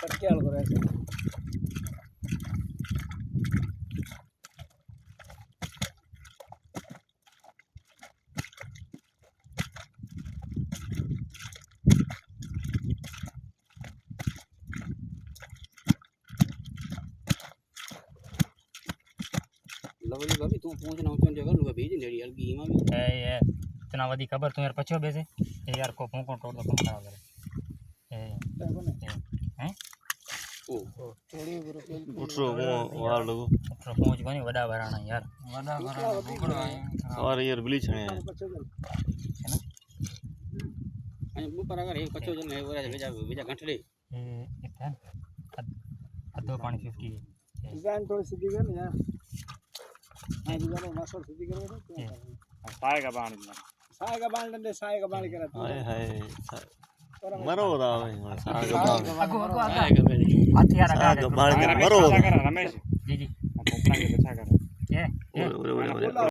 કટકેલ કરે છે लवली भाभी तू पहुंचना ऊंचा जगह लुगा भेज दे यार की में ए इतना वधी खबर तू यार पछो बेसे ए यार को फोन तोड़ दो खराब करे हैं ओ થોડી બરો उठरो वार लोगो तो पहुंच गनी वडा भराणा यार વડા વડા और यार ब्लीच है અને ઉપર આગળ એક 25 જણ એ વરા બીજા ઘંટડી એ ઇથન અધો પાણી 50 ડિઝાઇન થોડી સીધી કર ને યાર આ ડિઝાઇન માસોર સીધી કરો તો साय का पानी સાય કા બાંડ દે સાય કા બાંડ કરે हाय हाय मरो रहा है साग अगो अगो આ ગમે हथियार का साग बाल के मरो रमेश जी जी अपना के बचा कर ए ओरे ओरे ओरे